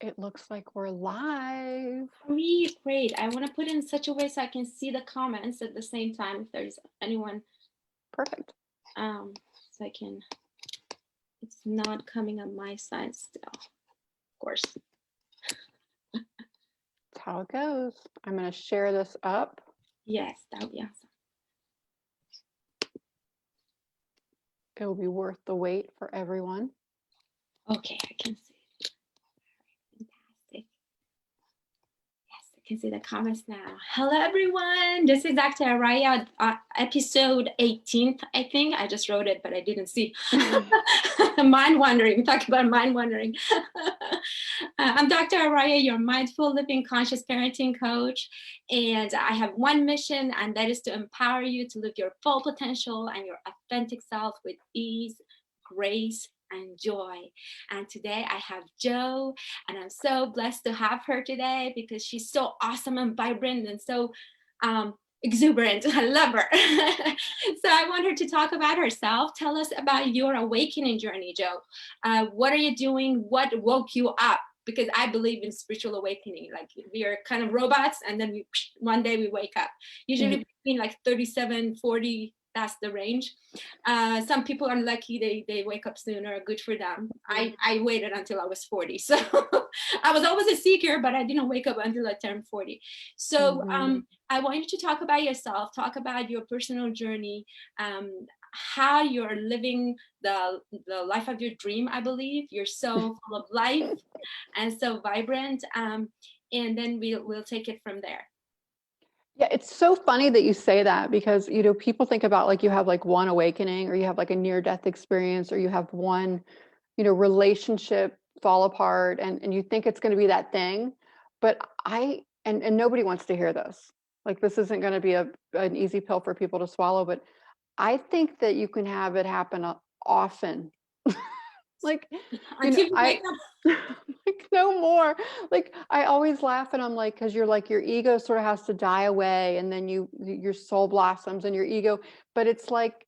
It looks like we're live. Great. I want to put it in such a way so I can see the comments at the same time if there's anyone. Perfect. So I can, it's not coming on my side still, of course. That's how it goes. I'm going to share this up. Yes, that would be awesome. It will be worth the wait for everyone. Okay, I can see. Fantastic. Yes, I can see the comments now. Hello, everyone. This is Dr. Arayeh, episode 18, I think. I just wrote it, but I didn't see. Mind wandering. Talk about mind wandering. I'm Dr. Arayeh, your mindful living conscious parenting coach. And I have one mission, and that is to empower you to live your full potential and your authentic self with ease, grace, and joy. And today I have Jo, and I'm so blessed to have her today because she's so awesome and vibrant and so exuberant. I love her. So I want her to talk about herself. Tell us about your awakening journey, Jo. What are you doing? What woke you up? Because I believe in spiritual awakening. Like we are kind of robots, and then one day we wake up. Usually between like 37, 40, that's the range. Some people are lucky, they wake up sooner, good for them. I waited until I was 40. So I was always a seeker, but I didn't wake up until I turned 40. So I want you to talk about yourself, talk about your personal journey, how you're living the life of your dream. I believe you're so full of life and so vibrant. And then we'll take it from there. Yeah, it's so funny that you say that because, you know, people think about like you have like one awakening or you have like a near-death experience or you have one, you know, relationship fall apart and you think it's going to be that thing. But and nobody wants to hear this. Like this isn't going to be an easy pill for people to swallow, but I think that you can have it happen often. Like, you know, like no more. Like I always laugh and I'm like, because you're like your ego sort of has to die away and then your soul blossoms and your ego, but it's like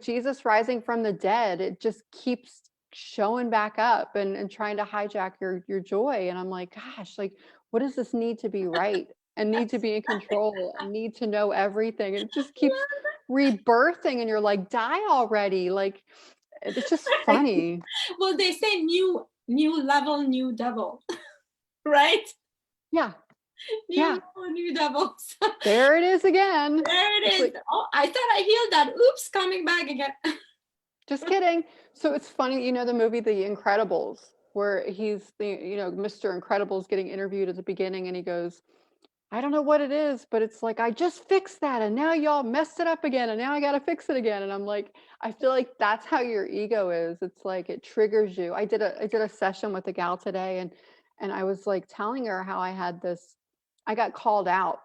Jesus rising from the dead. It just keeps showing back up and trying to hijack your joy. And I'm like, gosh, like what does this need to be right and need to be in control and need to know everything? And it just keeps rebirthing and you're like, die already. Like it's just funny. Well, they say new level, new devil, right? Yeah. New devils. There it is again. There it is. Like, oh, I thought I healed that. Oops, coming back again. Just kidding. So it's funny, you know, the movie The Incredibles, where he's the, you know, Mr. Incredible's getting interviewed at the beginning and he goes, I don't know what it is, but it's like, I just fixed that. And now y'all messed it up again. And now I got to fix it again. And I'm like, I feel like that's how your ego is. It's like, it triggers you. I did a session with a gal today and I was like telling her how I got called out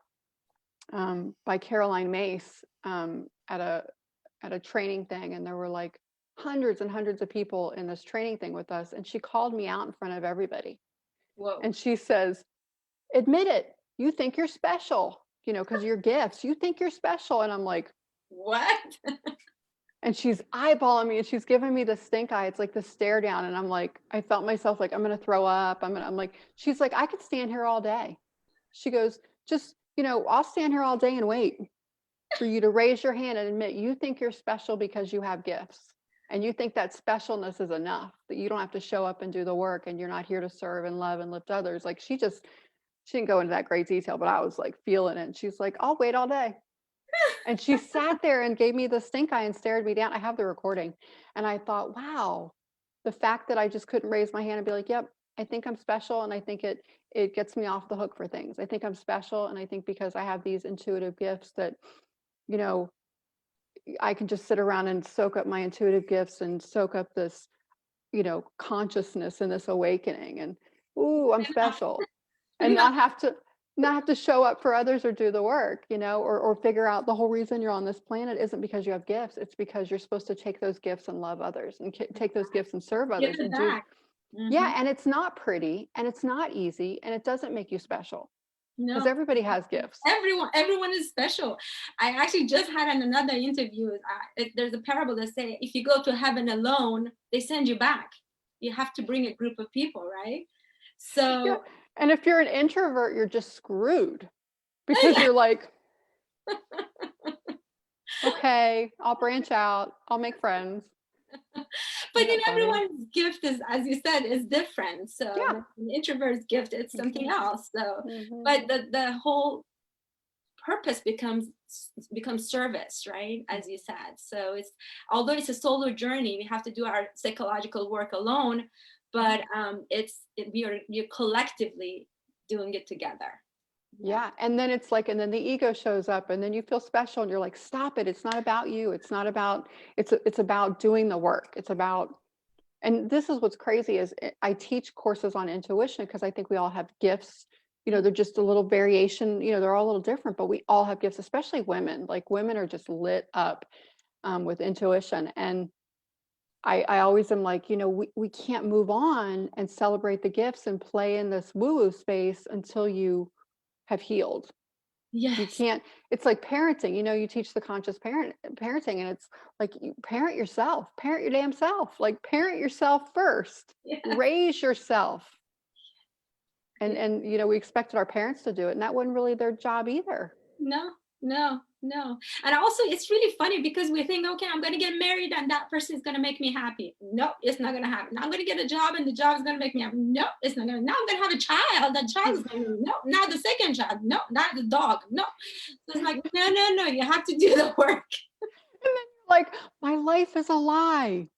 by Caroline Mace at a training thing. And there were like hundreds and hundreds of people in this training thing with us. And she called me out in front of everybody. Whoa. And she says, admit it. You think you're special, you know, because your gifts, you think you're special. And I'm like, what? And she's eyeballing me and she's giving me the stink eye. It's like the stare down. And I'm like, I felt myself like, I'm going to throw up. I'm like, she's like, I could stand here all day. She goes, just, you know, I'll stand here all day and wait for you to raise your hand and admit you think you're special because you have gifts. And you think that specialness is enough, that you don't have to show up and do the work and you're not here to serve and love and lift others. Like she didn't go into that great detail, but I was like feeling it. And she's like, I'll wait all day. And she sat there and gave me the stink eye and stared me down. I have the recording. And I thought, wow, the fact that I just couldn't raise my hand and be like, yep, I think I'm special. And I think it gets me off the hook for things. I think I'm special. And I think because I have these intuitive gifts that, you know, I can just sit around and soak up my intuitive gifts and soak up this, you know, consciousness and this awakening. And, ooh, I'm special. And not have to show up for others or do the work, you know, or figure out the whole reason you're on this planet isn't because you have gifts. It's because you're supposed to take those gifts and love others and take those gifts and serve others and do. Yeah. And it's not pretty and it's not easy and it doesn't make you special. Because everybody has gifts. Everyone is special. I actually just had another interview. There's a parable that says if you go to heaven alone, they send you back. You have to bring a group of people, right? So Yeah. And if you're an introvert, you're just screwed because you're like, okay, I'll branch out, I'll make friends. but Isn't then that funny? everyone's gift is, as you said, is different. So Yeah. an introvert's gift is something else. So, Mm-hmm. but the whole purpose becomes service, right? As you said. So it's, although it's a solo journey, we have to do our psychological work alone, but you're collectively doing it together. Yeah. And then it's like, and then the ego shows up and then you feel special and you're like, stop it. It's not about you. It's not about, it's about doing the work. It's about, and this is what's crazy is I teach courses on intuition because I think we all have gifts. You know, they're just a little variation, you know, they're all a little different, but we all have gifts, especially women. Like women are just lit up with intuition. And I always am like, you know, we can't move on and celebrate the gifts and play in this woo-woo space until you have healed. You Yes. can't, it's like parenting, you know, you teach the conscious parenting and it's like you parent yourself, parent your damn self, like parent yourself first, Yeah. raise yourself. And you know, we expected our parents to do it and that wasn't really their job either. No, no, no. And also, it's really funny because we think, okay, I'm going to get married and that person is going to make me happy. No, it's not going to happen. I'm going to get a job and the job is going to make me happy. No, it's not going to. Now I'm going to have a child. That child is going to, no, not the second child. No, not the dog. No. So it's like, no, no, no. You have to do the work. And then you're like, my life is a lie.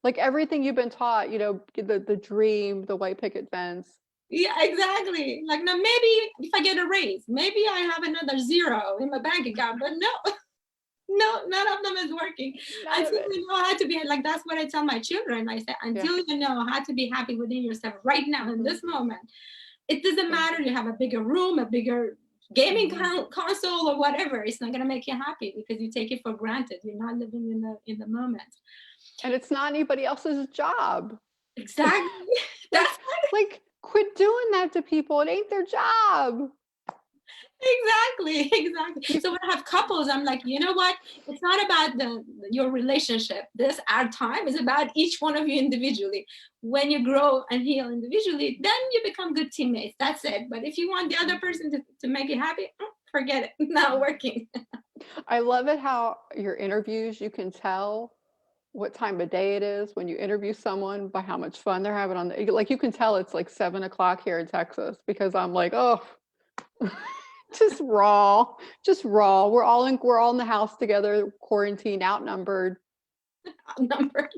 Like everything you've been taught, you know, the dream, the white picket fence. Yeah, exactly. Like, no, maybe if I get a raise, maybe I have another zero in my bank account, but no, no, none of them is working. None of Until it. you know how to be, like, that's what I tell my children. I say, Yeah. until you know how to be happy within yourself right now in this moment, it doesn't matter. You have a bigger room, a bigger gaming console or whatever. It's not gonna make you happy because you take it for granted. You're not living in the moment. And it's not anybody else's job. Exactly. like, That's like quit doing that to people. It ain't their job. exactly. So when I have couples, I'm like, you know what? It's not about your relationship. This our time is about each one of you individually. When you grow and heal individually, then you become good teammates. That's it. But if you want the other person to make you happy, forget it. Not working. I love it how your interviews, you can tell what time of day it is when you interview someone by how much fun they're having on the, like you can tell it's like 7 o'clock here in Texas because I'm like, oh, just raw, just raw. We're all in the house together, quarantined, outnumbered. Numbered.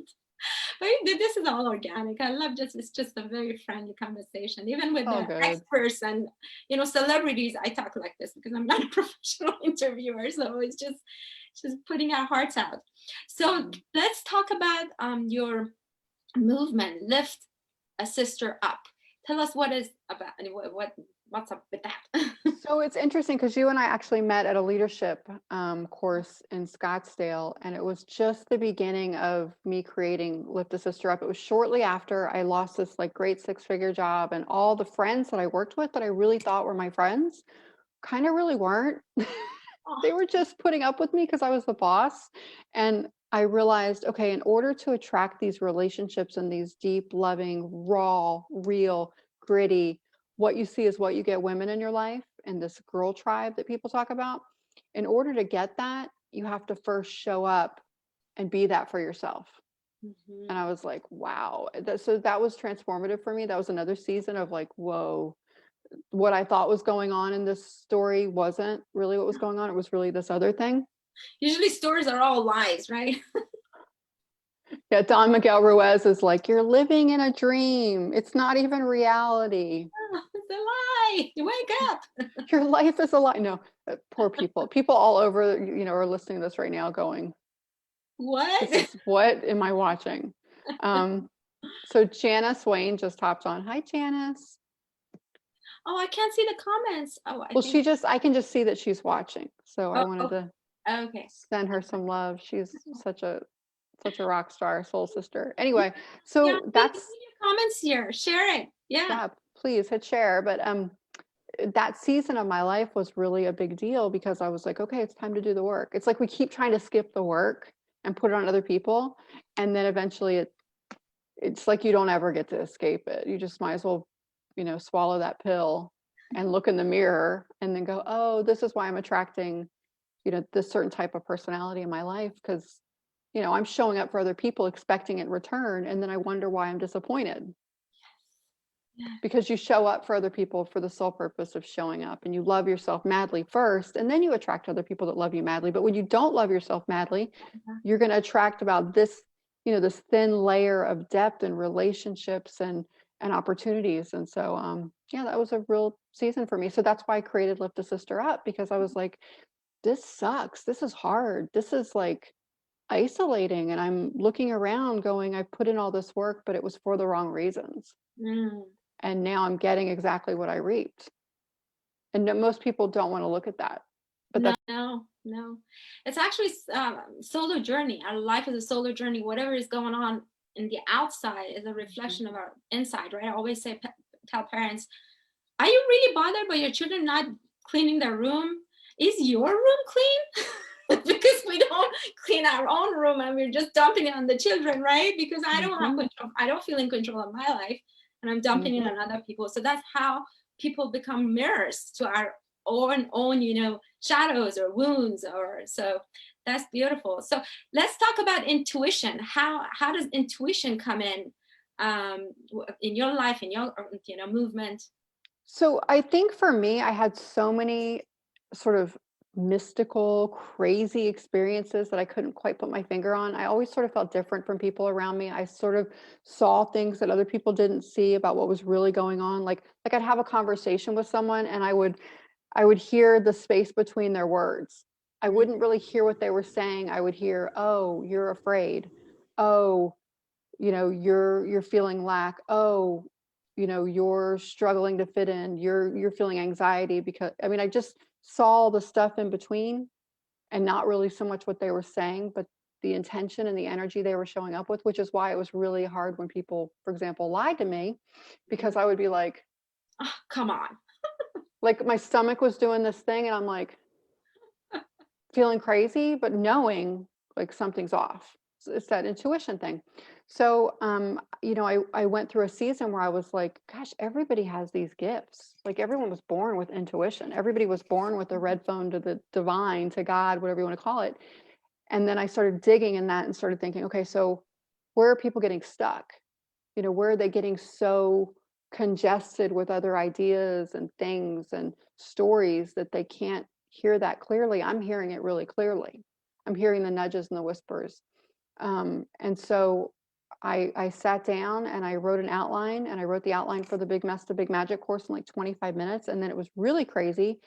But this is all organic. I love just it's just a very friendly conversation. Even with Oh, the good. experts and celebrities, I talk like this because I'm not a professional interviewer. So it's just putting our hearts out. So let's talk about your movement, Lift a Sister Up. Tell us what is about what's up with that. So it's interesting because you and I actually met at a leadership course in Scottsdale, and it was just the beginning of me creating Lift a Sister Up. It was shortly after I lost this like great six-figure job, and all the friends that I worked with that I really thought were my friends kind of really weren't. They were just putting up with me because I was the boss. And I realized, okay, in order to attract these relationships and these deep, loving, raw, real, gritty, what you see is what you get women in your life and this girl tribe that people talk about. In order to get that, you have to first show up and be that for yourself. And I was like, wow. So that was transformative for me. That was another season of like, whoa, what I thought was going on in this story wasn't really what was going on. It was really this other thing. Usually stories are all lies, right? Yeah, Don Miguel Ruiz is like, you're living in a dream. It's not even reality. Oh, it's a lie. You wake up. Your life is a lie. No, poor people. People all over, are listening to this right now going, what am I watching? So Janice Wayne just hopped on. Hi, Janice. Oh, I can't see the comments. Oh, I can just see that she's watching. So I wanted to okay. send her some love. She's such a rock star, soul sister. Anyway, so that's your comments here. Share it. Yeah, please hit share. But that season of my life was really a big deal because I was like, okay, it's time to do the work. It's like we keep trying to skip the work and put it on other people, and then eventually it's like you don't ever get to escape it. You just might as well swallow that pill and look in the mirror and then go, oh, this is why I'm attracting, this certain type of personality in my life. Because, I'm showing up for other people expecting it in return. And then I wonder why I'm disappointed. Yeah. Because you show up for other people for the sole purpose of showing up, and you love yourself madly first, and then you attract other people that love you madly. But when you don't love yourself madly, you're going to attract about this, this thin layer of depth and relationships and opportunities. And so, yeah, that was a real season for me. So that's why I created Lift a Sister Up, because I was like, this sucks. This is hard. This is like isolating. And I'm looking around going, I put in all this work, but it was for the wrong reasons. Mm. And now I'm getting exactly what I reaped. And most people don't want to look at that. But No. It's actually solo journey. Our life is a solo journey. Whatever is going on in the outside is a reflection of our inside, right? I always tell parents, are you really bothered by your children not cleaning their room? Is your room clean? Because we don't clean our own room and we're just dumping it on the children, right? Because I don't have control. I don't feel in control of my life, and I'm dumping it on other people. So that's how people become mirrors to our own shadows or wounds. Or so that's beautiful. So let's talk about intuition. How does intuition come in your life, in your movement? So I think for me, I had so many sort of mystical, crazy experiences that I couldn't quite put my finger on. I always sort of felt different from people around me. I sort of saw things that other people didn't see about what was really going on. Like I'd have a conversation with someone and I would hear the space between their words. I wouldn't really hear what they were saying. I would hear, oh, you're afraid. Oh, you're feeling lack. Oh, you're struggling to fit in. You're feeling anxiety because I just saw the stuff in between and not really so much what they were saying, but the intention and the energy they were showing up with, which is why it was really hard when people, for example, lied to me, because I would be like, oh, come on. Like my stomach was doing this thing and I'm like feeling crazy, but knowing like something's off. It's that intuition thing. So, I went through a season where I was like, gosh, everybody has these gifts. Like everyone was born with intuition. Everybody was born with the red phone to the divine, to God, whatever you want to call it. And then I started digging in that and started thinking, okay, so where are people getting stuck? Where are they getting so congested with other ideas and things and stories that they can't hear that clearly? I'm hearing it really clearly. I'm hearing the nudges and the whispers. And so I sat down and I wrote an outline, and I wrote the outline for the Big Mess to Big Magic course in like 25 minutes. And then it was really crazy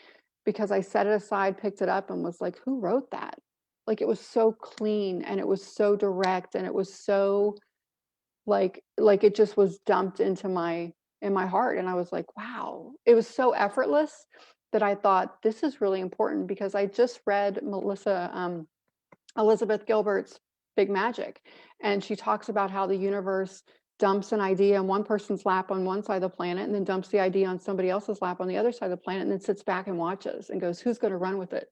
because I set it aside, picked it up, and was like, who wrote that? Like it was so clean and it was so direct and it was so like it just was dumped into my heart. And I was like, wow, it was so effortless that I thought this is really important, because I just read Elizabeth Gilbert's Big Magic, and she talks about how the universe dumps an idea on one person's lap on one side of the planet and then dumps the idea on somebody else's lap on the other side of the planet, and then sits back and watches and goes, who's going to run with it?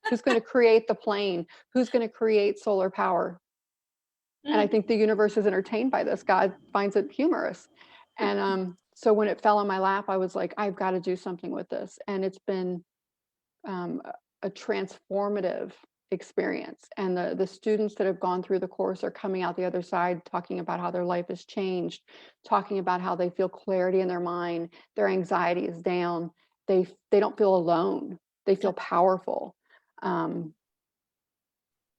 Who's going to create the plane? Who's going to create solar power? And I think the universe is entertained by this. God finds it humorous. And so when it fell on my lap, I was like, I've got to do something with this. And it's been a transformative experience. And the students that have gone through the course are coming out the other side talking about how their life has changed, talking about how they feel clarity in their mind, their anxiety is down, they don't feel alone, they feel powerful. And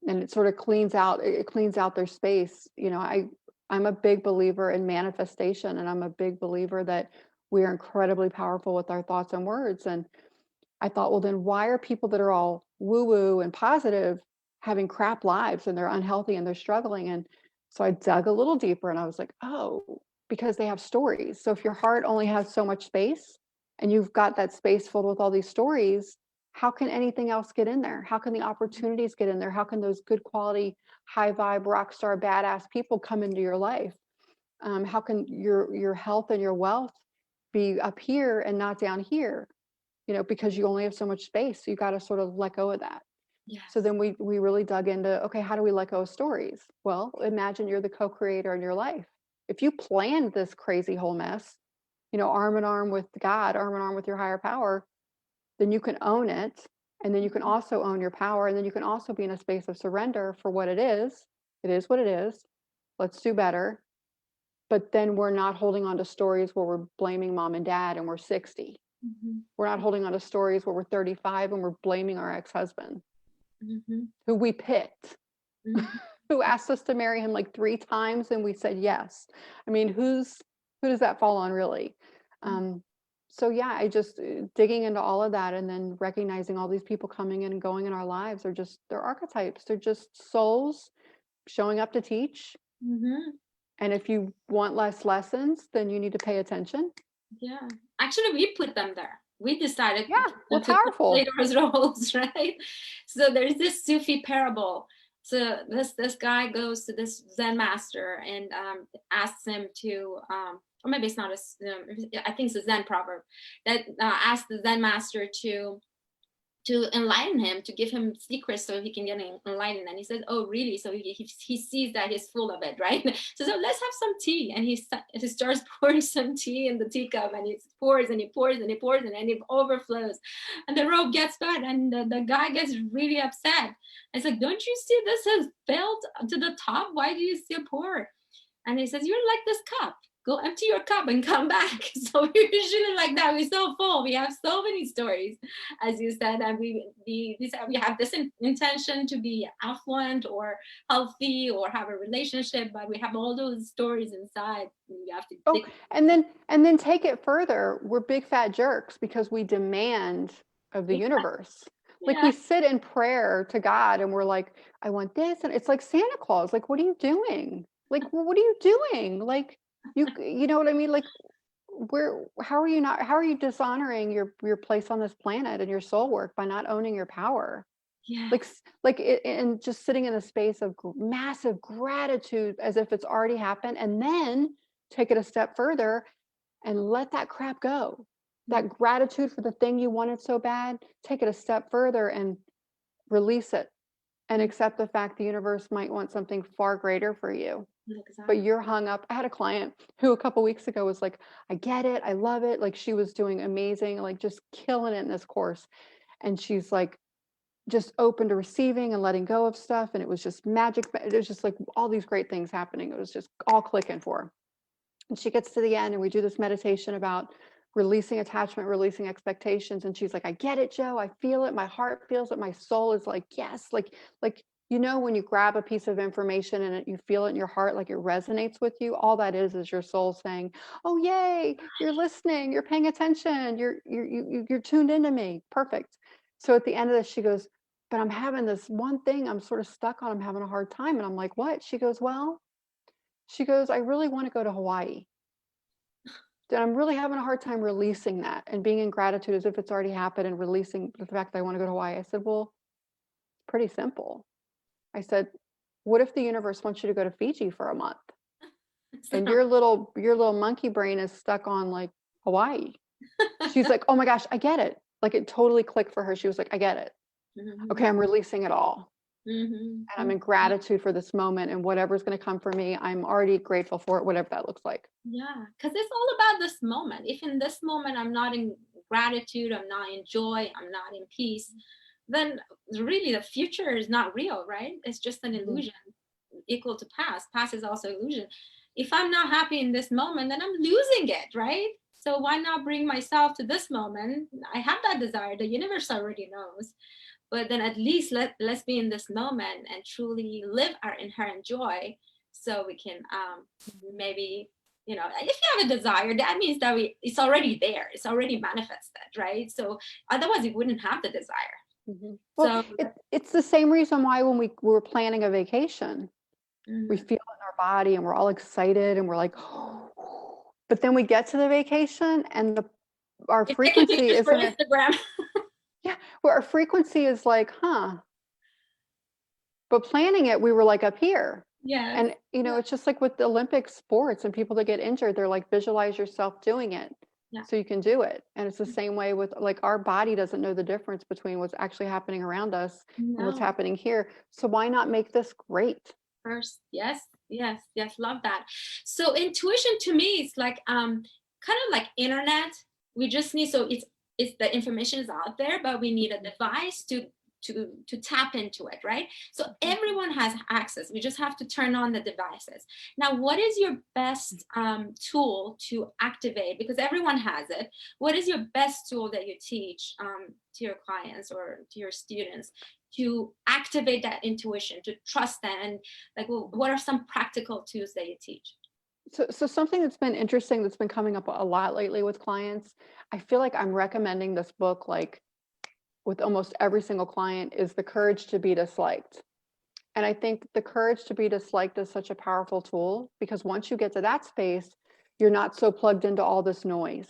it sort of cleans out their space. I'm a big believer in manifestation, and I'm a big believer that we are incredibly powerful with our thoughts and words. And I thought, well, then why are people that are all woo woo and positive having crap lives, and they're unhealthy and they're struggling? And so I dug a little deeper and I was like, oh, because they have stories. So if your heart only has so much space and you've got that space filled with all these stories, how can anything else get in there? How can the opportunities get in there? How can those good quality, high vibe, rock star, badass people come into your life? How can your health and your wealth be up here and not down here? Because you only have so much space. So you got to sort of let go of that. Yes. So then we really dug into, okay, how do we let go of stories? Well, imagine you're the co-creator in your life. If you planned this crazy whole mess, arm in arm with God, arm in arm with your higher power, then you can own it. And then you can also own your power. And then you can also be in a space of surrender for what it is. It is what it is. Let's do better. But then we're not holding on to stories where we're blaming mom and dad and we're 60. We're not holding on to stories where we're 35 and we're blaming our ex-husband, who we picked, who asked us to marry him like 3 times and we said yes. I mean, who does that fall on, really? So yeah, I just digging into all of that, and then recognizing all these people coming in and going in our lives are just, they're archetypes. They're just souls showing up to teach. And if you want less lessons, then you need to pay attention. Yeah, actually, we put them there. We decided. Yeah, well, powerful. Play those roles, right? So there's this Sufi parable. So this guy goes to this Zen master and asks him to, or maybe it's not I think it's a Zen proverb that asks the Zen master to enlighten him, to give him secrets so he can get enlightened. And he says, oh, really? So he sees that he's full of it, right? So let's have some tea. And he starts pouring some tea in the teacup, and he pours and he pours and he pours, and it overflows. And the rope gets bad, and the guy gets really upset. It's like, don't you see this has filled to the top? Why do you still pour? And he says, you're like this cup. Go empty your cup and come back. So we're usually like that. We're so full. We have so many stories, as you said, and we have this intention to be affluent or healthy or have a relationship, but we have all those stories inside. We have to. And then take it further. We're big fat jerks because we demand of the universe. Like we sit in prayer to God and we're like, I want this, and it's like Santa Claus. Like, what are you doing? Like, what are you doing? Like. You know what I mean? Like, how are you dishonoring your place on this planet and your soul work by not owning your power? Yeah. And just sitting in a space of massive gratitude as if it's already happened, and then take it a step further and let that crap go. That gratitude for the thing you wanted so bad, take it a step further and release it and accept the fact the universe might want something far greater for you. Exactly. But you're hung up. I had a client who a couple weeks ago was like, I get it. I love it. Like, she was doing amazing, like just killing it in this course. And she's like, just open to receiving and letting go of stuff. And it was just magic. It was just like all these great things happening. It was just all clicking for her. And she gets to the end and we do this meditation about releasing attachment, releasing expectations. And she's like, I get it, Joe. I feel it. My heart feels it. My soul is like, yes, like, when you grab a piece of information and you feel it in your heart, like it resonates with you, all that is your soul saying, oh, yay, you're listening, you're paying attention, you're tuned into me. Perfect. So at the end of this, she goes, but I'm having this one thing I'm sort of stuck on. I'm having a hard time. And I'm like, what? She goes, I really want to go to Hawaii. And I'm really having a hard time releasing that and being in gratitude as if it's already happened and releasing the fact that I want to go to Hawaii. I said, well, it's pretty simple. I said, what if the universe wants you to go to Fiji for a month? And your little monkey brain is stuck on like Hawaii. She's like, oh my gosh, I get it. Like, it totally clicked for her. She was like, I get it. Okay, I'm releasing it all. And I'm in gratitude for this moment, and whatever's going to come for me, I'm already grateful for it, whatever that looks like. Yeah, because it's all about this moment. If in this moment I'm not in gratitude, I'm not in joy, I'm not in peace, then really the future is not real, right? It's just an illusion equal to past. Past is also illusion. If I'm not happy in this moment, then I'm losing it, right? So why not bring myself to this moment? I have that desire. The universe already knows. But then at least let's be in this moment and truly live our inherent joy, so we can maybe, if you have a desire, that means that it's already there. It's already manifested, right? So otherwise you wouldn't have the desire. Well, so it's the same reason why when we were planning a vacation, we feel it in our body and we're all excited and we're like, oh. But then we get to the vacation and our frequency is Instagram. Yeah, well, our frequency is like, but planning it, we were like up here. Yeah. And, it's just like with the Olympic sports and people that get injured, they're like, visualize yourself doing it. Yeah. So you can do it. And it's the same way with, like, our body doesn't know the difference between what's actually happening around us and what's happening here. So why not make this great? First, yes, love that. So intuition to me is like, kind of like internet. We just need, so it's the information is out there, but we need a device to tap into it, right? So everyone has access. We just have to turn on the devices. Now, what is your best tool to activate? Because everyone has it. What is your best tool that you teach to your clients or to your students to activate that intuition, to trust them? And like, what are some practical tools that you teach? So something that's been interesting, that's been coming up a lot lately with clients, I feel like I'm recommending this book, like with almost every single client, is The Courage to Be Disliked. And I think the courage to be disliked is such a powerful tool, because once you get to that space, you're not so plugged into all this noise.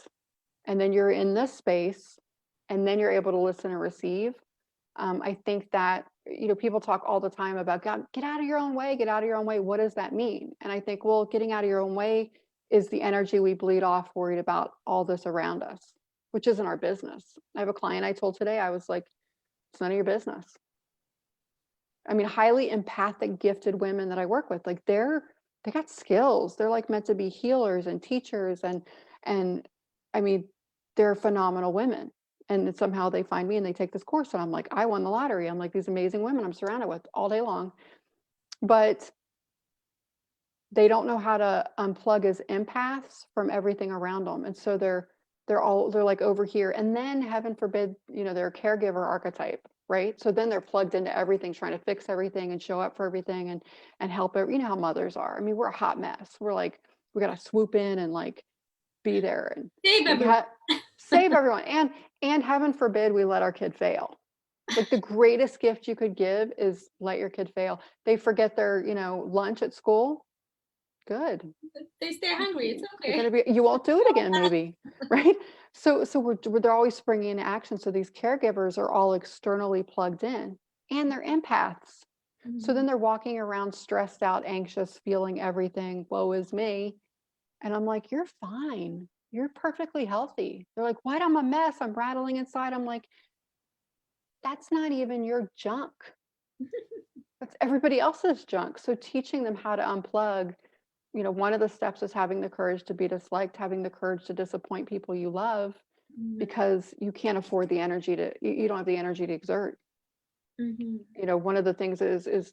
And then you're in this space, and then you're able to listen and receive. I think that, people talk all the time about get out of your own way, get out of your own way. What does that mean? And I think, well, getting out of your own way is the energy we bleed off worried about all this around us, which isn't our business. I have a client I told today, I was like, it's none of your business. I mean, highly empathic, gifted women that I work with, like they got skills. They're like meant to be healers and teachers, and I mean, they're phenomenal women. And somehow they find me and they take this course, and I'm like, I won the lottery. I'm like, these amazing women I'm surrounded with all day long, but they don't know how to unplug as empaths from everything around them, and so they're like over here, and then heaven forbid, they're a caregiver archetype, right? So then they're plugged into everything, trying to fix everything and show up for everything and help it. You know how mothers are. I mean, we're a hot mess. We're like, we got to swoop in and like be there and Save everyone. save everyone. And heaven forbid we let our kid fail. Like the greatest gift you could give is let your kid fail. They forget their, lunch at school. Good. They stay hungry. It's okay. You're gonna you won't do it again, maybe, right? So they're always springing into action. So these caregivers are all externally plugged in, and they're empaths. So then they're walking around stressed out, anxious, feeling everything. Woe is me. And I'm like, you're fine. You're perfectly healthy. They're like, what? I'm a mess. I'm rattling inside. I'm like, that's not even your junk. That's everybody else's junk. So teaching them how to unplug, one of the steps is having the courage to be disliked, having the courage to disappoint people you love, because you can't afford the energy you don't have the energy to exert. One of the things is, as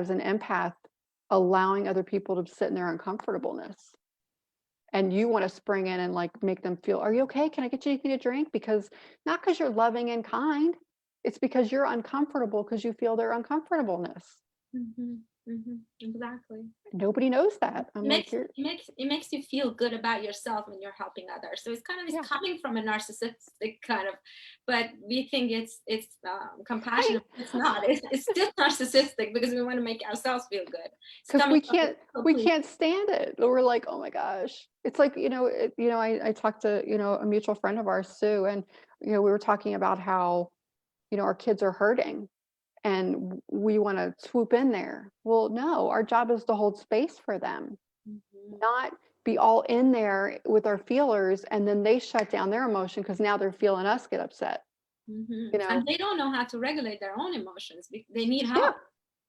an empath, allowing other people to sit in their uncomfortableness. And you want to spring in and like make them feel, are you okay? Can I get you anything to drink? Because not because you're loving and kind, it's because you're uncomfortable, because you feel their uncomfortableness. Exactly. Nobody knows that. It makes you feel good about yourself when you're helping others. So it's kind of coming from a narcissistic kind of, but we think it's compassionate. Right. It's not. It's still narcissistic, because we want to make ourselves feel good. Because we can't stand it. We're like, oh my gosh. It's like, I talked to, a mutual friend of ours, Sue, and we were talking about how, our kids are hurting, and we want to swoop in there. Well, no, our job is to hold space for them, not be all in there with our feelers, and then they shut down their emotion because now they're feeling us get upset. And they don't know how to regulate their own emotions. They need help.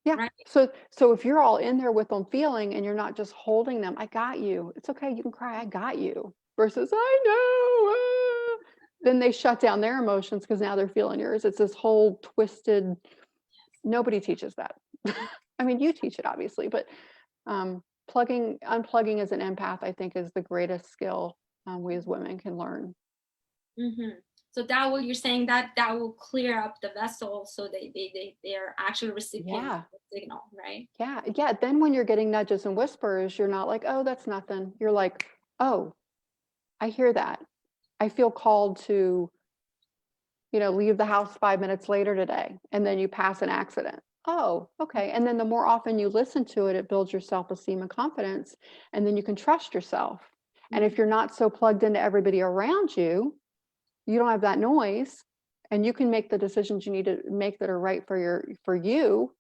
Yeah. Right? So if you're all in there with them feeling, and you're not just holding them, I got you. It's okay. You can cry. I got you. Versus I know. Then they shut down their emotions because now they're feeling yours. It's this whole twisted. Nobody teaches that. I mean, you teach it obviously, but unplugging as an empath, I think, is the greatest skill we as women can learn. So you're saying that will clear up the vessel, so they are actually recipients of the signal, right? Yeah. Then when you're getting nudges and whispers, you're not like, oh, that's nothing. You're like, oh, I hear that. I feel called to, leave the house 5 minutes later today, and then you pass an accident. Oh, okay. And then the more often you listen to it, it builds your self-esteem and confidence, and then you can trust yourself. And if you're not so plugged into everybody around you, you don't have that noise, and you can make the decisions you need to make that are right for you,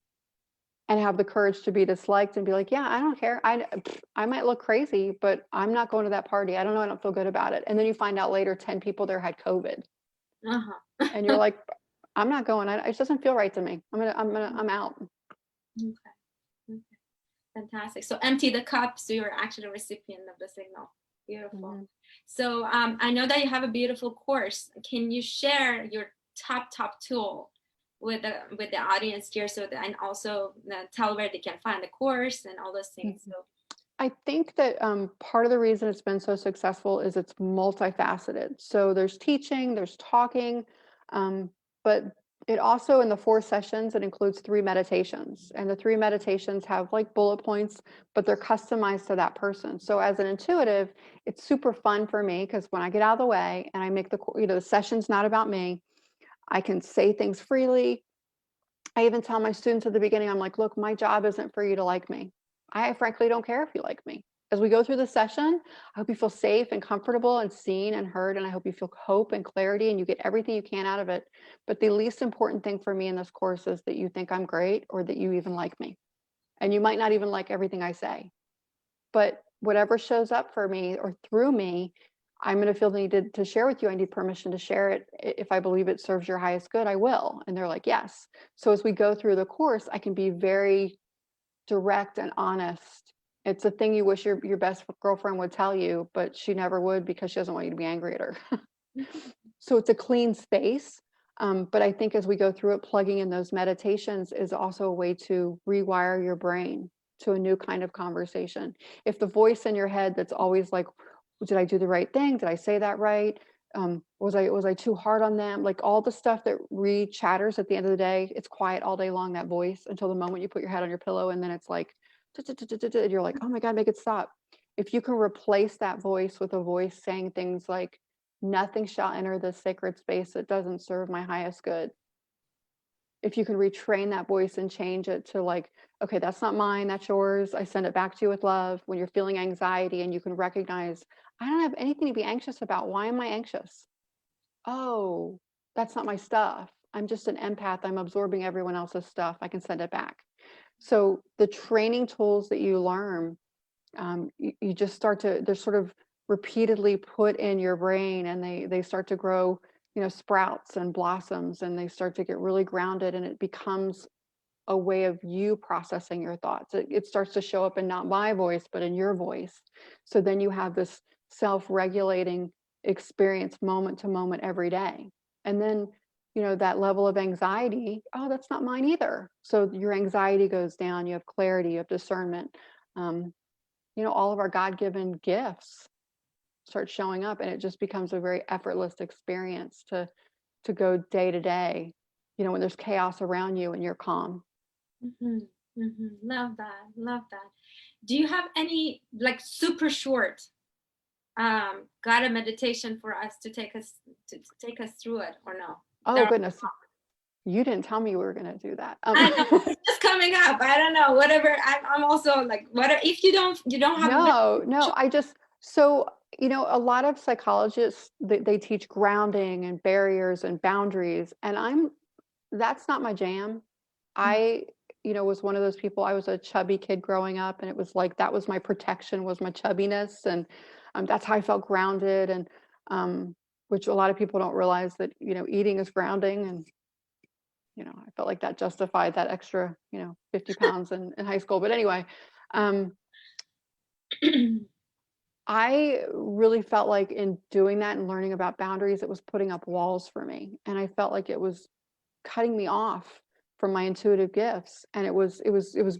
and have the courage to be disliked and be like, yeah, I don't care. I might look crazy, but I'm not going to that party. I don't know. I don't feel good about it. And then you find out later 10 people there had COVID. And you're like, I'm not going. It just doesn't feel right to me. I'm out. Okay. Fantastic. So empty the cup, so you're actually a recipient of the signal. Beautiful. So I know that you have a beautiful course. Can you share your top tool with the audience here, so that, and also tell where they can find the course and all those things? So I think that part of the reason it's been so successful is it's multifaceted. So there's teaching, there's talking, but it also, in the 4 sessions, it includes 3 meditations. And the 3 meditations have like bullet points, but they're customized to that person. So as an intuitive, it's super fun for me, because when I get out of the way and I make the session's not about me, I can say things freely. I even tell my students at the beginning, I'm like, look, my job isn't for you to like me. I frankly don't care if you like me. As we go through the session, I hope you feel safe and comfortable and seen and heard. And I hope you feel hope and clarity and you get everything you can out of it. But the least important thing for me in this course is that you think I'm great, or that you even like me. And you might not even like everything I say. But whatever shows up for me or through me, I'm going to feel the need to share with you. I need permission to share it. If I believe it serves your highest good, I will. And they're like, yes. So as we go through the course, I can be very direct and honest. It's a thing you wish your best girlfriend would tell you, but she never would, because she doesn't want you to be angry at her. So it's a clean space. But I think as we go through it, plugging in those meditations is also a way to rewire your brain to a new kind of conversation. If the voice in your head that's always like, did I do the right thing? Did I say that right? Was I too hard on them? Like all the stuff that chatters at the end of the day, it's quiet all day long, that voice, until the moment you put your head on your pillow, and then it's like, and you're like, oh my God, make it stop. If you can replace that voice with a voice saying things like, nothing shall enter this sacred space that doesn't serve my highest good. If you can retrain that voice and change it to like, okay, that's not mine, that's yours. I send it back to you with love. When you're feeling anxiety and you can recognize, I don't have anything to be anxious about. Why am I anxious? Oh, that's not my stuff. I'm just an empath. I'm absorbing everyone else's stuff. I can send it back. So the training tools that you learn, you just start to, they're sort of repeatedly put in your brain, and they start to grow, sprouts and blossoms, and they start to get really grounded, and it becomes a way of you processing your thoughts. It starts to show up in not my voice, but in your voice. So then you have this self-regulating experience moment to moment every day. And then, that level of anxiety, oh, that's not mine either. So your anxiety goes down, you have clarity, you have discernment. All of our God-given gifts start showing up, and it just becomes a very effortless experience to go day to day, when there's chaos around you and you're calm. Love that. Do you have any like super short guided meditation for us to take us through it, or no? Oh goodness, you didn't tell me we were going to do that. I know, it's just coming up. I don't know, whatever. I'm also like, whatever. If you don't have no, I just, so a lot of psychologists, they teach grounding and barriers and boundaries, and that's not my jam. I was one of those people. I was a chubby kid growing up, and it was like, that was my protection, was my chubbiness, and that's how I felt grounded. And which a lot of people don't realize, that eating is grounding. And I felt like that justified that extra 50 pounds in high school. But anyway, I really felt like in doing that and learning about boundaries, it was putting up walls for me, and I felt like it was cutting me off from my intuitive gifts. And it was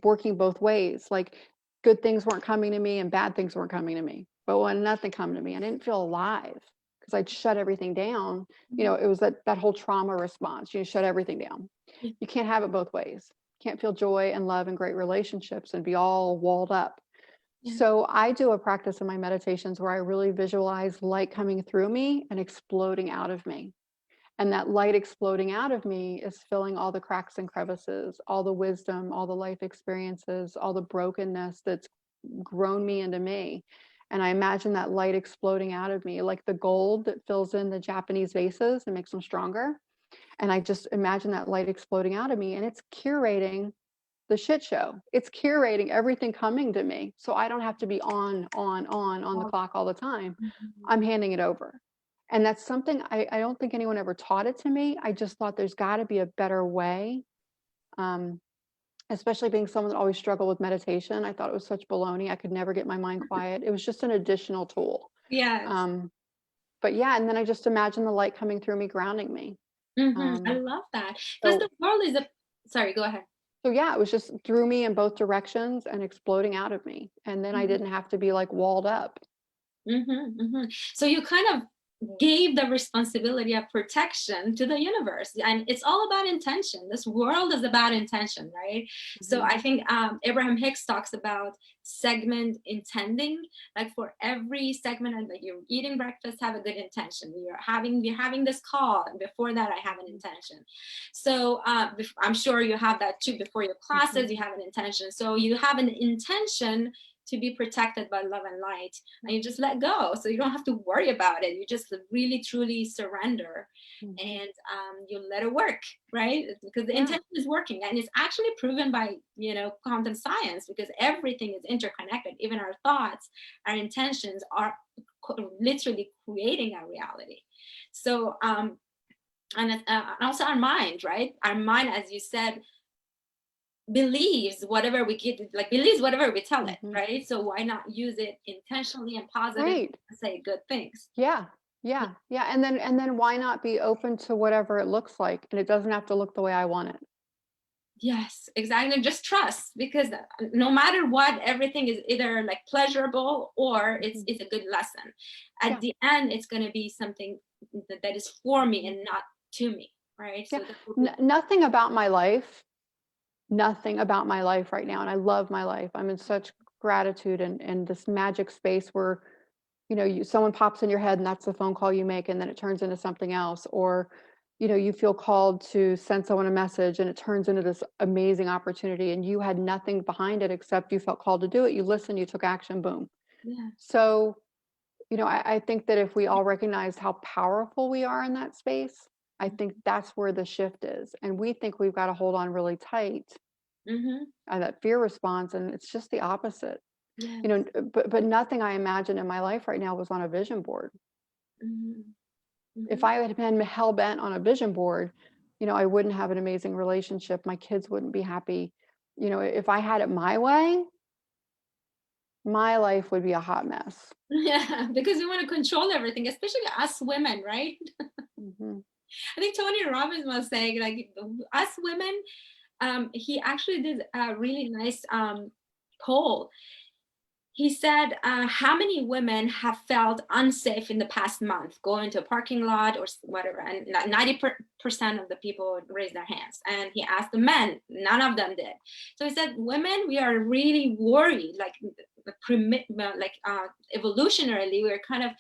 working both ways. Like, good things weren't coming to me and bad things weren't coming to me. But when nothing come to me, I didn't feel alive, because I'd shut everything down. It was that whole trauma response. You shut everything down. You can't have it both ways. You can't feel joy and love and great relationships and be all walled up. So I do a practice in my meditations where I really visualize light coming through me and exploding out of me. And that light exploding out of me is filling all the cracks and crevices, all the wisdom, all the life experiences, all the brokenness that's grown me into me. And I imagine that light exploding out of me, like the gold that fills in the Japanese vases and makes them stronger. And I just imagine that light exploding out of me, and it's curating the shit show. It's curating everything coming to me. So I don't have to be on the clock all the time. I'm handing it over. And that's something I don't think anyone ever taught it to me. I just thought there's got to be a better way. Especially being someone that always struggled with meditation. I thought it was such baloney. I could never get my mind quiet. It was just an additional tool. Yes. But yeah, and then I just imagine the light coming through me, grounding me. I love that. Because So, the world is sorry, go ahead. so yeah, it was just threw me in both directions and exploding out of me. And then I Mhm. didn't have to be like walled up. So you kind of gave the responsibility of protection to the universe, and it's all about intention. This world is about intention, right? So I think Abraham Hicks talks about segment intending, like for every segment, and like you're eating breakfast, have a good intention. You're having this call, and before that, I have an intention. So I'm sure you have that too. Before your classes, you have an intention. So you have an intention to be protected by love and light, and you just let go, so you don't have to worry about it. You just really truly surrender, and you let it work, right? Because the intention is working, and it's actually proven by quantum science, because everything is interconnected. Even our thoughts, our intentions are literally creating our reality. So and also our mind, right? Our mind, as you said, believes whatever we get, like believes whatever we tell it, right? So why not use it intentionally and positive, Right. and say good things? Yeah. And then why not be open to whatever it looks like? And it doesn't have to look the way I want it. Yes, exactly. Just trust, because no matter what, everything is either like pleasurable or it's a good lesson. At the end, it's going to be something that is for me and not to me, right? Yeah. So Nothing about my life right now, and I love my life. I'm in such gratitude and this magic space where someone pops in your head and that's the phone call you make, and then it turns into something else. Or you feel called to send someone a message and it turns into this amazing opportunity, and you had nothing behind it except you felt called to do it. You listened, you took action, boom. yeah. So I think that if we all recognize how powerful we are in that space, I think that's where the shift is. And we think we've got to hold on really tight, that fear response, and it's just the opposite. Yes. But nothing I imagine in my life right now was on a vision board. If I had been hell bent on a vision board, I wouldn't have an amazing relationship. My kids wouldn't be happy. If I had it my way, my life would be a hot mess. Yeah, because we want to control everything, especially us women, right? I think Tony Robbins was saying, like, us women, he actually did a really nice poll. He said, how many women have felt unsafe in the past month going to a parking lot or whatever? And 90% of the people raised their hands. And he asked the men, none of them did. So he said, women, we are really worried, like evolutionarily, we're kind of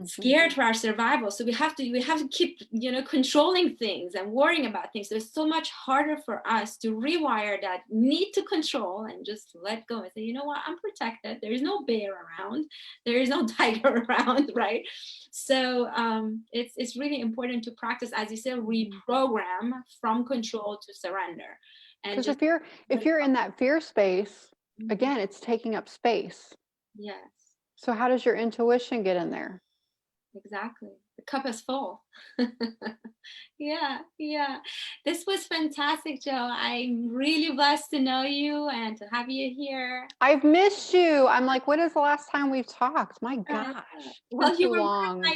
scared for our survival. So we have to keep controlling things and worrying about things. So it's so much harder for us to rewire that need to control and just let go and say, you know what, I'm protected. There is no bear around, there is no tiger around, right? So it's really important to practice, as you said, reprogram from control to surrender. And because if you're in that fear space, again, it's taking up space. Yes. So how does your intuition get in there? Exactly. The cup is full. Yeah. This was fantastic, Joe. I'm really blessed to know you and to have you here. I've missed you. I'm like, when is the last time we've talked? My gosh. Well, you too were long. one of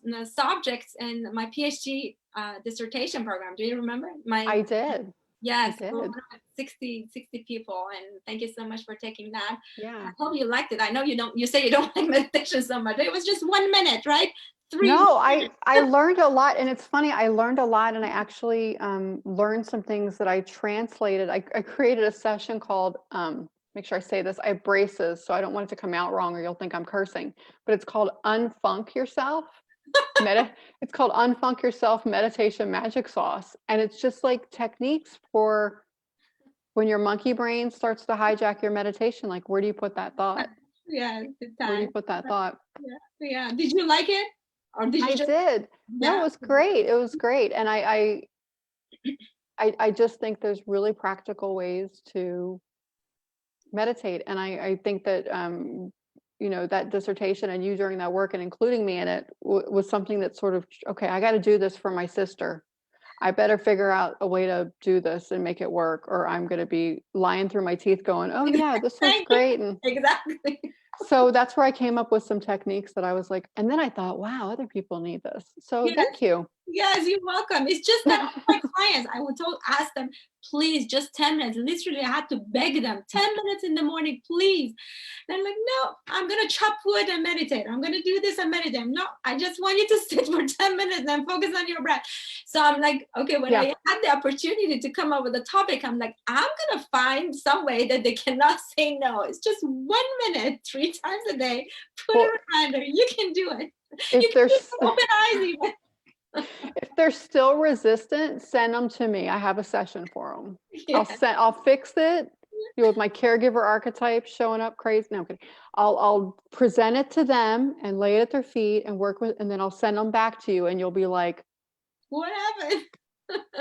my subjects in my PhD dissertation program. Do you remember? I did. Yes, I did. one of 60 people, and thank you so much for taking that. Yeah. I hope you liked it. I know you don't. You say you don't like meditation so much. It was just 1 minute, right? No, I learned a lot, and it's funny. I learned a lot, and I actually learned some things that I translated. I created a session called make sure I say this. I have braces, so I don't want it to come out wrong, or you'll think I'm cursing. But it's called Unfunk Yourself. It's called Unfunk Yourself Meditation Magic Sauce, and it's just like techniques for when your monkey brain starts to hijack your meditation. Like, where do you put that thought? Yeah, Where do you put that thought? Yeah. Did you like it, or did you? I did. No, it was great. It was great, and I just think there's really practical ways to meditate, and I think that that dissertation and you during that work and including me in it was something that sort of, okay, I got to do this for my sister. I better figure out a way to do this and make it work, or I'm going to be lying through my teeth going, oh yeah, this was great. And exactly. So that's where I came up with some techniques that I was like, and then I thought, wow, other people need this. So Yes. thank you. Yes, you're welcome. It's just that all my clients, I would ask them, please, just 10 minutes. Literally, I had to beg them, 10 minutes in the morning, please. And I'm like, no, I'm going to chop wood and meditate. I'm going to do this and meditate. No, I just want you to sit for 10 minutes and focus on your breath. So I'm like, okay, when I had the opportunity to come up with a topic, I'm like, I'm going to find some way that they cannot say no. It's just 1 minute, 3 times a day. Put a reminder. You can do it. You can do it with open eyes even. If they're still resistant, send them to me. I have a session for them. Yeah. I'll fix it. You know, with my caregiver archetype showing up crazy. No, I'm kidding. I'll present it to them and lay it at their feet and work with, and then I'll send them back to you, and you'll be like, "What happened?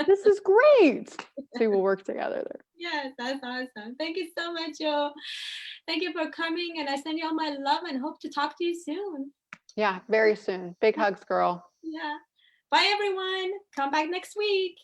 This is great." So we'll work together there. Yes, that's awesome. Thank you so much, Joe. Thank you for coming, and I send you all my love and hope to talk to you soon. Yeah, very soon. Big hugs, girl. Yeah. Bye, everyone. Come back next week.